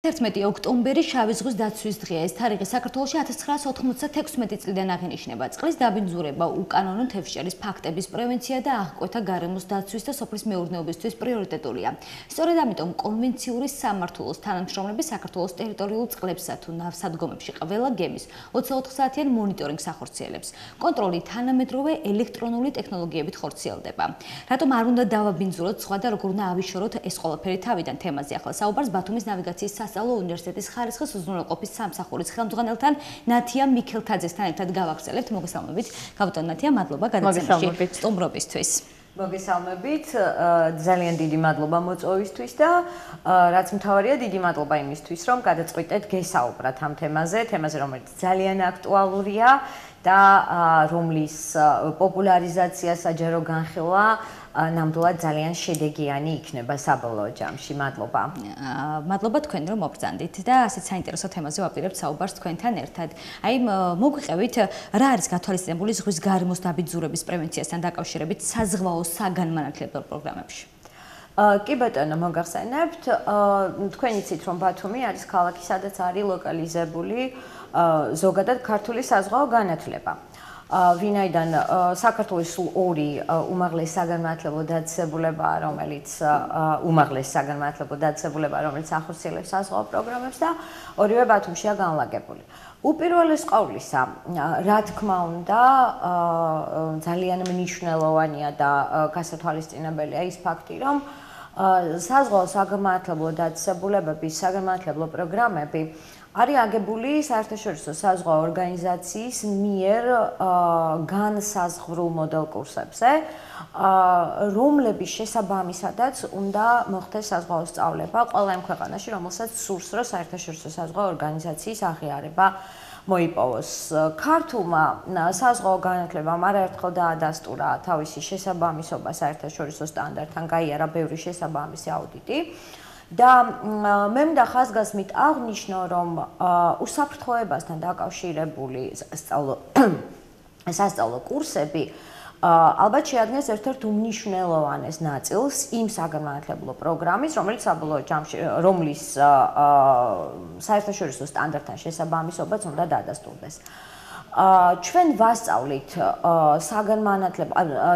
11 ოქტომბერი შავი ზღვის დაცვის დღეა. ეს თარიღი საქართველოში 1996 წლიდან აღინიშნება. წყლის დაბინძურება, უკანონო თევზჭერის ფაქტების პრევენცია და აღკვეთა გარემოს დაცვის და სოფლის მეურნეობისთვის პრიორიტეტულია. სწორედ ამიტომ კონვენციური სამმართველოს თანამშრომლები საქართველოს ტერიტორიულ წყლებსა თუ ნავსადგომებში ყველა გემის 24 საათიან მონიტორინგს ახორციელებს. კონტროლი თანამედროვე ელექტრონული ტექნოლოგიებით ხორციელდება. რატომ არ უნდა დავაბინძუროთ სხვა და როგორ უნდა ავიშოროთ ეს ყველაფერი თავიდან თემაზე ახლა საუბარს ბათუმის ნავიგაციის სასწავლო უნივერსიტეტის ხარისხის უზრუნველყოფის სამსახურის ხელმძღვანელთან ნათია მიქელთაძესთან ერთად გავაგრძელებთ. მოგესალმებით. გავუტან ნათია, მადლობა გადაცემაში სტუმრობისთვის. მოგესალმებით, ძალიან დიდი მადლობა მოწვევისთვის და რაც მთავარია, დიდი მადლობა იმისთვის, რომ გადაწყვიტეთ გესაუბრათ ამ თემაზე, რომელიც ძალიან აქტუალურია და რომლის პოპულარიზაცია საჯარო განხილვა ნამდვილად ძალიან შედეგიანი იქნება საბოლოო ჯამში. მადლობა. მადლობა თქვენ რომ მობრძანდით და ასეთ საინტერესო თემაზე ვაპირებთ საუბარს თქვენთან ერთად. აი მოგვიყევით რა არის გათვალისწინებული ზღვის გარემოს დაბინძურების პრევენციასთან დაკავშირებით საზღვაო საგანმანათლებლო პროგრამებში? კი ბატონო, მოგახსენებთ, თქვენ იცით რომ ბათუმი არის ქალაქი, სადაც არის ლოკალიზებული ზოგადად ქართული საზღვაო განათლება. ვინაიდან საქართველოს სულ ორი უმაღლეს საგანმანათლებლო დაწესებულებაა, რომელიც ახორციელებს საზღვაო პროგრამებს და ორივე ბათუმშია განლაგებული. უპირველეს ყოვლისა, რა თქმა უნდა, ძალიან მნიშვნელოვანია და გასათვალისწინებელია ის ფაქტი, რომ საზღვაო საგანმანათლებლო დაწესებულებების საგანმანათლებლო პროგრამები არის აგებული საერთაშორისო საზღვაო ორგანიზაციის მიერ განსაზღვრულ მოდელ კურსებზე, რომლების შესაბამისადაც უნდა მოხდეს საზღვაო სწავლება ყველა იმ ქვეყანაში, რომელსაც სურს, რომ საერთაშორისო საზღვაო ორგანიზაციის აღიარება მოიპოვოს. ქართულმა საზღვაო განათლებამ არაერთხელ დაადასტურა თავისი შესაბამისობა საერთაშორისო სტანდარტთან, გაიარა ბევრი შესაბამისი აუდიტი. და მე მინდა ხაზგასმით აღნიშნო, რომ უსაფრთხოებასთან დაკავშირებული სასწავლო კურსები ალბათ შეადგენს ერთ-ერთ უმნიშვნელოვანეს ნაწილს იმ საგანმანათლებლო პროგრამის, რომლის საერთაშორისო სტანდარტთან შესაბამისობაც უნდა დაადასტურდეს. ჩვენ ვასწავლით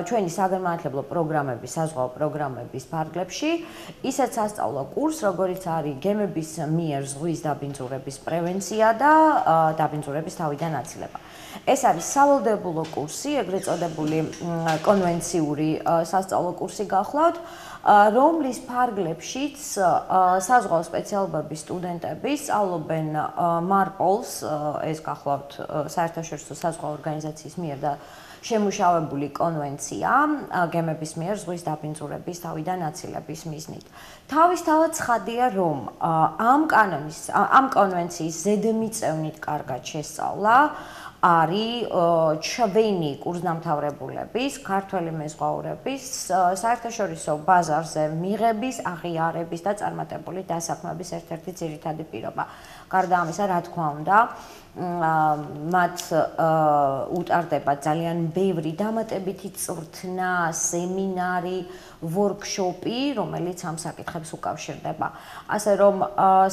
ჩვენი საგანმანათლებლო პროგრამების, საზღვაო პროგრამების ფარგლებში ისეთ სასწავლო კურსს, როგორიც არის გემების მიერ ზღვის დაბინძურების პრევენცია და დაბინძურების თავიდან აცილება. ეს არის სავალდებულო კურსი, ეგრეთ წოდებული კონვენციური სასწავლო კურსი გახლავთ, რომლის ფარგლებშიც საზღვაო სპეციალობების სტუდენტები სწავლობენ მარპოლს, ეს გახლავთ საერთაშორისო საზღვაო ორგანიზაციის მიერ და შემუშავებული კონვენცია გემების მიერ ზღვის დაბინძურების თავიდან აცილების მიზნით. თავისთავად ცხადია, რომ ამ კონვენციის ზედმიწევნით კარგად შესწავლა არის ჩვენი კურსდამთავრებულების, ქართველი მეზღვაურების საერთაშორისო ბაზარზე მიღების, აღიარების და წარმატებული დასაქმების ერთ-ერთი ძირითადი პირობა. გარდა ამისა, რა თქმა უნდა, მათ უტარდება ძალიან ბევრი დამატებითი წვრთნა, სემინარი, ვორქშოპი, რომელიც ამ საკითხებს უკავშირდება. ასე რომ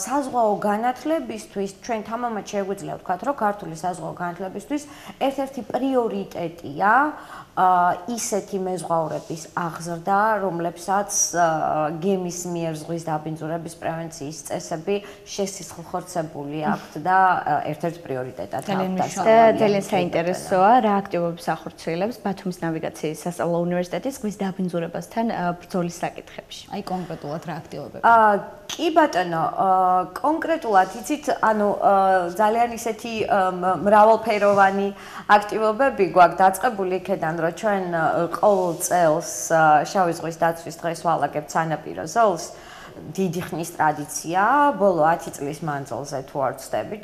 საზღვაო განათლებისთვის ჩვენ თამამად შეგვიძლია ვთქვათ, რომ ქართული საზღვაო განათლებისთვის ერთ-ერთი პრიორიტეტია ისეთი მეზღვაურების აღზრდა, რომლებსაც გემის მიერ ზღვის დაბინძურების პრევენციის წესები შესახორცებული აქვთ და ერთ-ერთ პრიორიტეტად და ძალიან საინტერესოა რა აქტივობებს ახორციელებს ბათუმის ნავიგაციის სასწავლო უნივერსიტეტის ზღვის დაბინძურებასთან ბრძოლის საკითხებში. აი კონკრეტულად რა აქტივობები? კი ბატონო, კონკრეტულად იცით, ძალიან ისეთი მრავალფეროვანი აქტივობები გვაქვს დაწყებული იქედან, რომ ჩვენ ყოველ წელს შავი ზღვის დაცვის დღეს ვალაგებთ სანაპირო ზოლს. დიდი ხნის ტრადიცია, ბოლო 10 წლის მანძილზე თუ არ ვცდებით,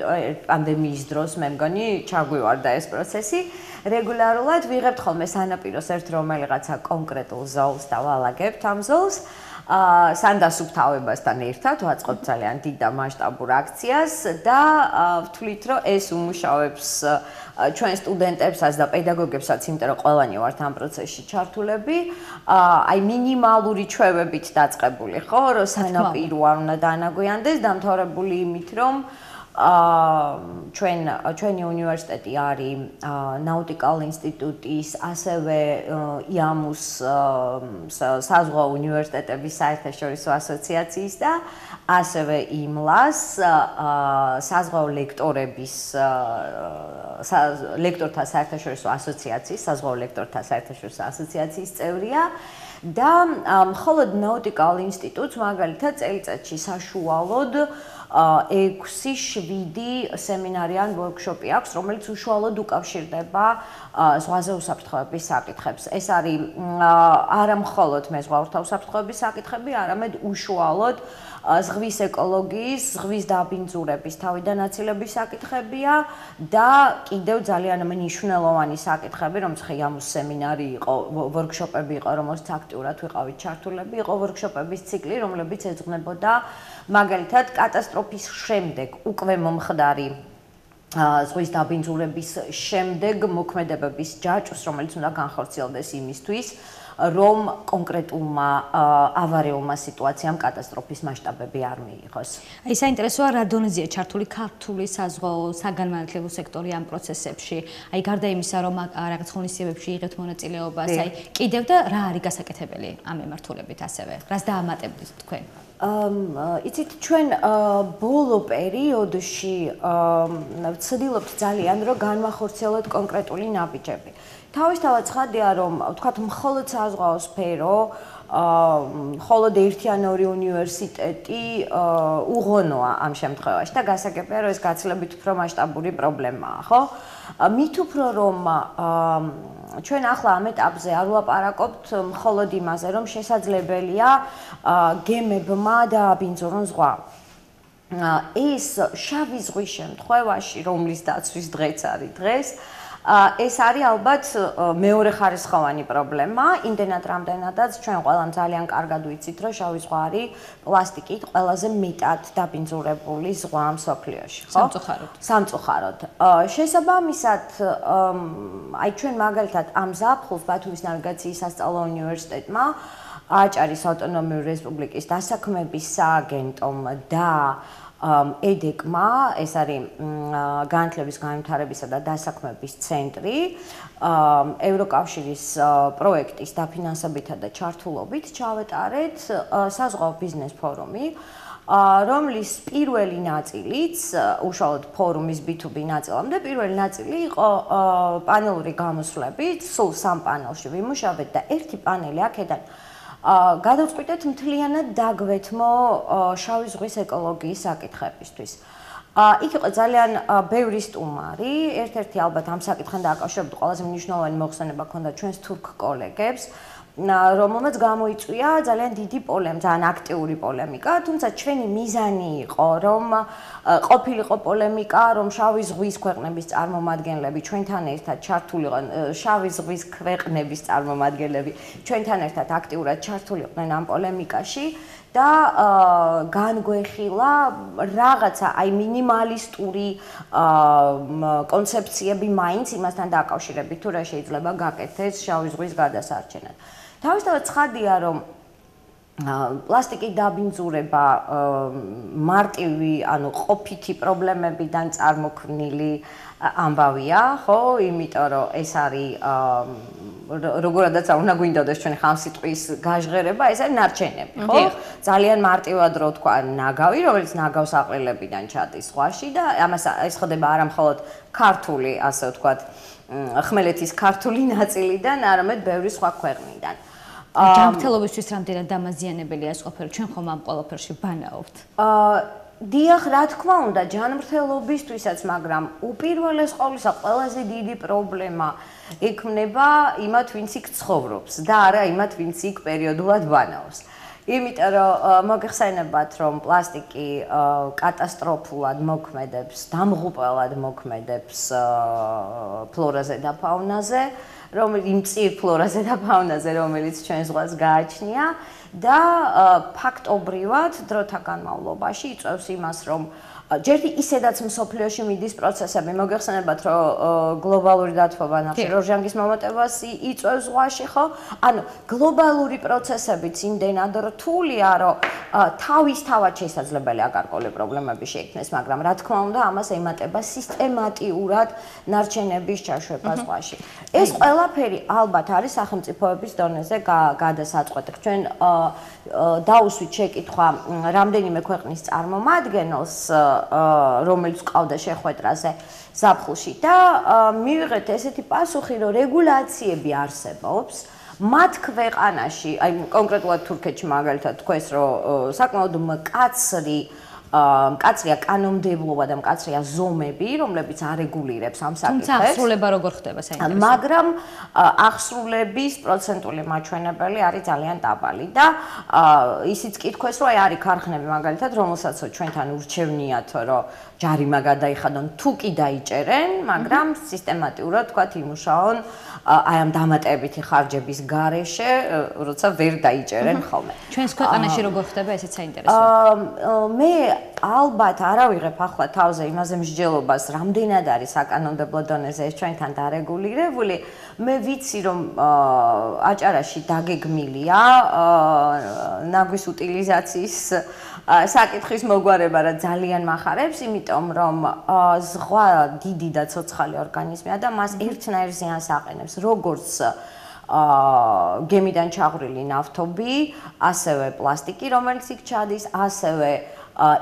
პანდემიის დროს მე მგონი ჩაგვივარდა ეს პროცესი. რეგულარულად ვიღებთ ხოლმე სანაპიროს ერთ რომელიღაცა კონკრეტულ ზოლს და ვალაგებთ ამ ზოლს. სან დასუფთავებასთან ერთად ვაწყობთ ძალიან დიდ და მასშტაბურ აქციას და ვთვლით, რომ ეს უმუშავებს ჩვენ სტუდენტებსაც და პედაგოგებსაც, იმიტომ რომ ყველანი ვართ ამ პროცესში ჩართულები, აი მინიმალური ჩვევებით დაწყებული, ხო, რომ სანაპირო არ უნდა დაანაგვიანდეს, დამთავრებული იმით, რომ ჩვენი უნივერსიტეტი არის ნაუტიკალ ინსტიტუტის, ასევე იამუს საზღვაო უნივერსიტეტების საერთაშორისო ასოციაციის და ასევე იმლას საზღვაო ლექტორების ლექტორთა საერთაშორისო ასოციაციის, საზღვაო ლექტორთა საერთაშორისო ასოციაციის წევრია და მხოლოდ ნაუტიკალ ინსტიტუტს მაგალითად წელიწადში საშუალოდ 6-7 სემინარი ან ვორქშოპი აქვს, რომელიც უშუალოდ უკავშირდება ზღვაზე უსაფრთხოების საკითხებს. ეს არის არა მხოლოდ მეზღვაურთა უსაფრთხოების საკითხები, არამედ უშუალოდ ზღვის ეკოლოგიის, ზღვის დაბინძურების თავიდან აცილების საკითხებია და კიდევ ძალიან მნიშვნელოვანი საკითხები, რომელიც იამუს სემინარი იყო, ვორქშოპები იყო, რომელსაც აქტიურად ვიყავით ჩართულები, იყო ვორქშოპების ციკლი, რომლებიც ეძღვნებოდა მაგალითად კატასტროფის შემდეგ უკვე მომხდარი ზღვის დაბინძურების შემდეგ მოქმედებების ჯაჭვს, რომელიც უნდა განხორციელდეს იმისთვის, რომ კონკრეტულმა ავარიულმა სიტუაციამ კატასტროფის მასშტაბები არ მიიღოს. აი საინტერესოა რა დონეზეა ჩართული ქართული საზღვაო საგანმანათლებლო სექტორი ამ პროცესებში. აი გარდა იმისა, რომ რაღაც ღონისძიებებში იღებთ მონაწილეობას, აი კიდევ და რა არის გასაკეთებელი ამ მემართულებით ასევე? რას დაამატებთ თქვენ? იცით ჩვენ ბოლო პერიოდში ვცდილობთ ძალიან რომ განვახორციელოთ კონკრეტული ნაბიჯები. თავისთავად ცხადია რომ ვთქვათ მხოლოდ საზღვაო სფერო, მხოლოდ ერთი ან ორი უნივერსიტეტი უღონოა ამ შემთხვევაში და გასაგებია რომ ეს გაცილებით უფრო მასშტაბური პრობლემაა, ხო? მით უფრო რომ ჩვენ ახლა ამ ეტაპზე არ ვლაპარაკობთ მხოლოდ იმაზე, რომ შესაძლებელია გემებმა დააბინძურონ ზღვა. ეს შავი ზღვის შემთხვევაში, რომლის დაცვის დღეც არის დღეს, ეს არის ალბათ მეორე ხარისხოვანი პრობლემა, იმდენად რამდენადაც ჩვენ ყველამ ძალიან კარგად ვიცით, რომ შავი ზღვა არის პლასტიკით ყველაზე მეტად დაბინძურებული ზღვა მსოფლიოში, ხო? სამწუხაროდ. შესაბამისად, აი ჩვენ მაგალითად ამ ზაფხულს ბათუმის ნავიგაციის სასწავლო უნივერსიტეტმა აჭარის ავტონომიური რესპუბლიკის დასაქმების სააგენტომ და EDEC-მა, ეს არის განათლების განვითარებისა და დასაქმების ცენტრი, ევროკავშირის პროექტის დაფინანსებითა და ჩართულობით ჩავეტარეთ საზღვაო ბიზნეს ფორუმი, რომლის პირველი ნაწილიც, უშუალოდ ფორუმის B2B ნაწილამდე, პირველი ნაწილი იყო პანელური გამოსვლებით, სულ 3 პანელში ვიმუშავეთ და ერთი პანელი აქედან გადავწყვიტეთ მთლიანად დაგვეთმო შავი ზღვის ეკოლოგიის საკითხებისთვის. იქ იყო ძალიან ბევრი სტუმარი, ერთ-ერთი ალბათ ამ საკითხთან დაკავშირებით ყველაზე მნიშვნელოვანი მოხსენება ჰქონდა ჩვენს თურქ კოლეგებს, რომელმაც გამოიწვია ძალიან დიდი პოლემიკა, ძალიან აქტიური პოლემიკა, თუმცა ჩვენი მიზანი იყო, რომ ყოფილიყო პოლემიკა, რომ შავი ზღვის ქვეყნების წარმომადგენლები ჩვენთან ერთად ჩართულიყვნენ, შავი ზღვის ქვეყნების წარმომადგენლები ჩვენთან ერთად აქტიურად ჩართულიყვნენ ამ პოლემიკაში და განგვეხილა რაღაცა აი მინიმალისტური კონცეფციები მაინც იმასთან დაკავშირებით, თუ რა შეიძლება გაკეთდეს შავი ზღვის გადასარჩენად. თავისთავად ცხადია, რომ პლასტიკის დაბინძურება მარტივი, ანუ ყოფითი პრობლემებიდან წარმოქმნილი ამბავია, ხო? იმიტომ რომ ეს არის როგორადაც არ უნდა გვინდოდეს ჩვენი ხალხსიტყვის გაჟღერება, ეს არის ნარჩენები, ხო? ძალიან მარტივად რო თქვა ნაგავი, რომელიც ნაგავს აყრილებიდან ჩადის ზღვაში და ამას ეს ხდება არა მხოლოდ ქართული, ასე ვთქვათ, ხმელეთის ქართული ნაწილიდან, არამედ ბევრი სხვა ქვეყნიდან. ჯანმრთელობისთვის რამდენად დამაზიანებელია ეს ყოფილი, ჩვენ ხომ ამ ყველაფერში ვბანაობთ? დიახ, რა თქმა უნდა, ჯანმრთელობისთვისაც, მაგრამ უპირველეს ყოვლისა ყველაზე დიდი პრობლემა ექმნება იმათ, ვინც იქ ცხოვრობს და არა იმათ, ვინც იქ პერიოდულად ბანაობს. იმიტომ რომ მოგეხსენებათ, რომ პლასტიკი კატასტროფულად მოქმედებს, დამღუპველად მოქმედებს ფლორაზე და ფაუნაზე, რომელიც იმ წիր ფლორაზე და ფაუნაზე, რომელიც ჩვენ ზღვას გააჩნია და ფაქტობრივად დროთა განმავლობაში იწვევს იმას, რომ ჯერ ისედაც მსოფლიოში მიდის პროცესები, მოგეხსენებათ, რომ გლობალური დათბობა ნახშირ ორჟანგის მომატებას იწვევს ზღვაში, ხო? ანუ გლობალური პროცესებიც იმდენად რთულია, რომ თავისთავად შესაძლებელია გარკვეული პრობლემები შეიქმნეს, მაგრამ რა თქმა უნდა, ამას ემატება სისტემატიურად ნარჩენების ჩაშვება ზღვაში. ეს ყველაფერი ალბათ არის სახელმწიფოების დონეზე გადასაწყვეტი. ჩვენ დაუსვით შეკითხვა რამდენიმე ქვეყნის წარმომადგენელს რომელიც ყავდა შეხვედრაზე ზაფხულში და მივიღეთ ესეთი პასუხი, რომ რეგულაციები არსებობს მათ ქვეყანაში, აი კონკრეტულად თურქეთში მაგალითად თქვეს, რომ საკმაოდ მკაცრია კანონმდებლობა და მკაცრია ზომები, რომლებიც არეგულირებს ამ საკითხებს. თუმცა აღსრულება როგორ ხდება საინტერესო. მაგრამ აღსრულების პროცენტული მაჩვენებელი არის ძალიან დაბალი და ისიც კითხვეს, რომ არის ქარხნები მაგალითად, რომელსაც ჩვენთან ურჩევნიათ, რომ ჯარიმა გადაიხადონ, თუ კი დაიჭერენ, მაგრამ სისტემატურად თქვათ იმუშაონ აი ამ დამატებითი ხარჯების გარეშე, როცა ვერ დაიჭერენ ხოლმე. ჩვენს ქვეყანაში როგორ ხდება, ესეც საინტერესოა. მე ალბათ არა ვიღებ ახლა თავზე იმაზე მსჯელობას, რამდენად არის საკანონმდებლო დონეზე ეს ჩვენთან დარეგულირებული. მე ვიცი, რომ აჭარაში დაგეგმილია ნაგვის უტილიზაციის საკითხის მოგვარება რა ძალიან მახარებს, იმიტომ რომ ზღვა დიდი და ცოცხალი ორგანიზმია და მას ერთნაირ ზიანს აყენებს, როგორც გემიდან ჩაღვრილი ნავთობი, ასევე პლასტიკი, რომელიც იქ ჩადის, ასევე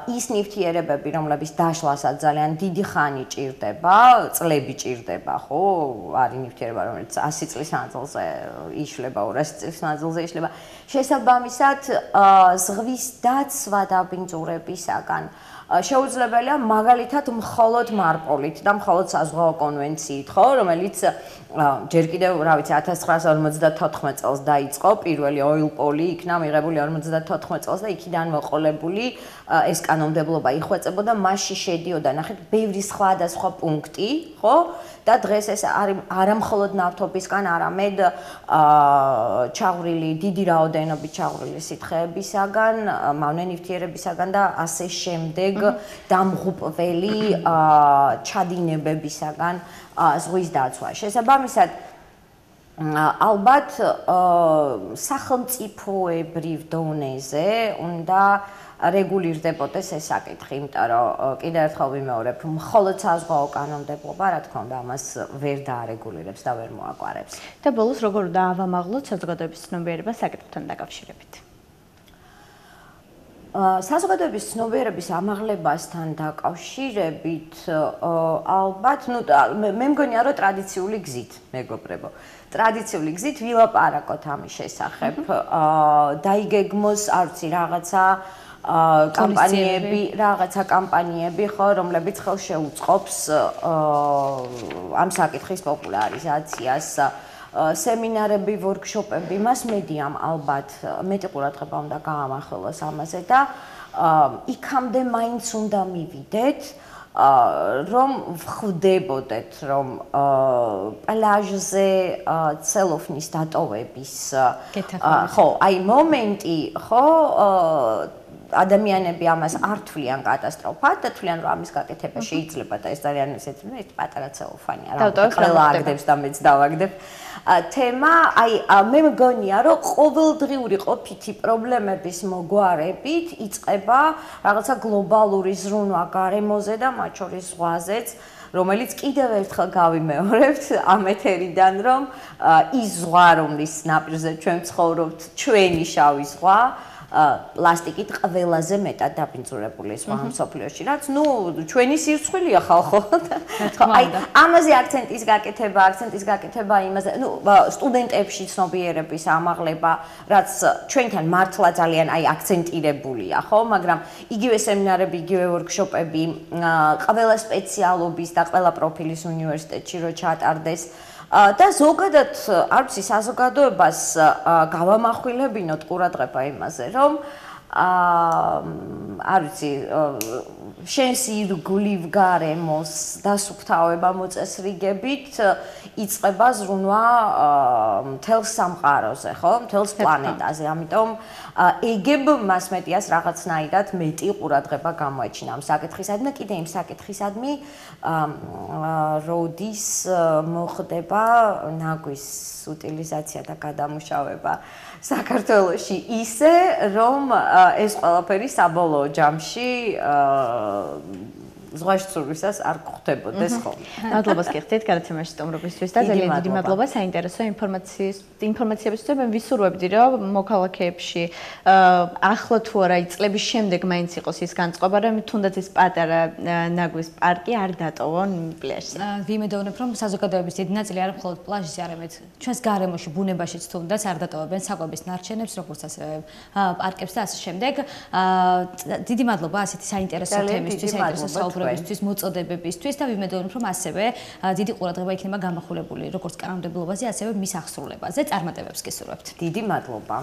ის ნივთიერებები, რომლებიც დაშლასაც ძალიან დიდი ხანი ჭირდება, წლები ჭირდება, ხო? არის ნივთიერება, რომელიც 100 წლის მანძილზე იშლება, 200 წლის მანძილზე იშლება. შესაბამისად, ზღვის დაცვა დაბინძურებისაგან შეუძლებელია მაგალითად მხოლოდ მარპოლით და მხოლოდ საზღვაო კონვენციით, ხო, რომელიც ჯერ კიდევ, რა ვიცი, 1954 წელს დაიწყო, პირველი oil poly იქნა მიღებული 54 წელს და იქიდან მოყოლებული ეს კანონმდებლობა იხვეწებოდა, მასში შედიოდა, ნახეთ, ბევრი სხვადასხვა პუნქტი, ხო? და დღეს ეს არის არა მხოლოდ ნავთობისგან, არამედ ჩაღვრილი, დიდი რაოდენობით ჩაღვრილი სითხეებისაგან, მავნე ნივთიერებისაგან და ასე შემდეგ დამღუპველი ჩადინებებისაგან ზღვის დაცვა. შესაბამისად, ალბათ სახელმწიფოებრივ დონეზე უნდა რეგულირდებოდეს ეს საკითხი, იმიტომ რომ კიდევ ერთხელ ვიმეორებ, მხოლოდ საზღვაო კანონმდებლობა, რა თქმა უნდა, ამას ვერ დაარეგულირებს და ვერ მოაგვარებს. და ბოლოს როგორ დაავამაღლოთ საზოგადოების ცნობიერება საკითხთან დაკავშირებით? საზოგადოების ცნობიერების ამაღლებასთან დაკავშირებით ალბათ, მე მგონია, რომ ტრადიციული გზით, მეგობრებო. ტრადიციული გზით ვილაპარაკოთ ამის შესახებ. დაიგეგმოს, არ ვიცი, რაღაცა კამპანიები, ხო, რომლებიც ხელს შეუწყობს ამ საკითხის პოპულარიზაციას. სემინარები, ვორქშოპები, მას-მედიამ ალბათ მეტი ყურადღება უნდა გაამახვილოს ამაზე და იქამდე მაინც უნდა მივიდეთ, რომ ვხვდებოდეთ, რომ პლაჟზე ცელოფნის დატოვების ხო, აი მომენტი, ხო, ადამიანები ამას არ თვლიან კატასტროფად და თვლიან, რომ ამის გაკეთება შეიძლება და ეს ძალიან ისეთი პატარა ცელოფანია, რა ყველა აგდებს და მეც დავაგდებ. თემა, აი მე მგონია, რომ ყოველდღიური ყოფითი პრობლემების მოგვარებით იწყება რაღაცა გლობალური ზრუნვა გარემოზე და მათ შორის ზღვაზეც, რომელიც კიდევ ერთხელ გავიმეორებთ ამ ეთერიდან, რომ ის ზღვა, რომლის ნაპირზე ჩვენ ვცხოვრობთ, ჩვენი შავი ზღვა, პლასტიკით ყველაზე მეტად დაბინძურებული ზღვა მსოფლიოში, რაც ჩვენი სირცხვილია ხალხო. აი ამაზე აქცენტის გაკეთება იმაზე, სტუდენტებში ცნობიერების ამაღლება, რაც ჩვენთან მართლა ძალიან აი აქცენტირებულია, ხო, მაგრამ იგივე სემინარები, იგივე ვორქშოპები, ყველა სპეციალობის და ყველა პროფილის უნივერსიტეტში რო ჩატარდეს და ზოგადად, არ ვიცი, საზოგადოებას გავამახვილებინოთ ყურადღება იმაზე, რომ არ ვიცი, შენს ირგვლივ გარემოს დასუფთავება მოწესრიგებით იწყება ზრუნვა მთელს სამყაროზე, ხო? მთელს პლანეტაზე. ამიტომ ეგებ მას მეტიას რაღაცნაირად მეტი ყურადღება გამოეჩინა ამ საკითხისადმი და კიდე იმ საკითხისადმი როდის მოხდება ნაგვის უტილიზაცია და გადამუშავება საქართველოში ისე, რომ ეს ყველაფერი საბოლოო ჯამში ზღვაში ცურვისას არ გხვდებოდეს ხოლმე. მადლობას გიხდით გადაცემაში სტუმრობისთვის და ძალიან დიდი მადლობა საინტერესო ინფორმაციებისთვის. მე ვისურვებდი, რომ მოქალაქეებში ახლა თუ არა წლების შემდეგ მაინც იყოს ის განწყობა, რომ თუნდაც ეს პატარა ნაგვის პარკი არ დატოვონ პლაჟზე. ვიმედოვნებ, რომ საზოგადოების დიდი ნაწილი არა მხოლოდ პლაჟზე, არამედ ჩვენს გარემოში, ბუნებაშიც თუნდაც არ დატოვებენ საკვების ნარჩენებს, როგორც ასევე პარკებს და ასე შემდეგ. დიდი მადლობა ასეთი საინტერესო თემისთვის, საინტერესო საუბრებისთვის, მოწოდებებისთვის და ვიმედოვნებ, რომ ასევე დიდი ყურადღება იქნება გამახვილებული როგორც კანონმდებლობაზე, ასევე მის აღსრულებაზე. წარმატებებს გისურვებთ. დიდი მადლობა.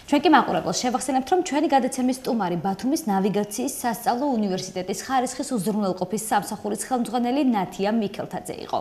ჩვენ კი მაყურებელს შევახსენებთ, რომ ჩვენი გადაცემის სტუმარი ბათუმის ნავიგაციის სასწავლო უნივერსიტეტის ხარისხის უზრუნველყოფის სამსახურის ხელმძღვანელი ნათია მიქელთაძე იყო.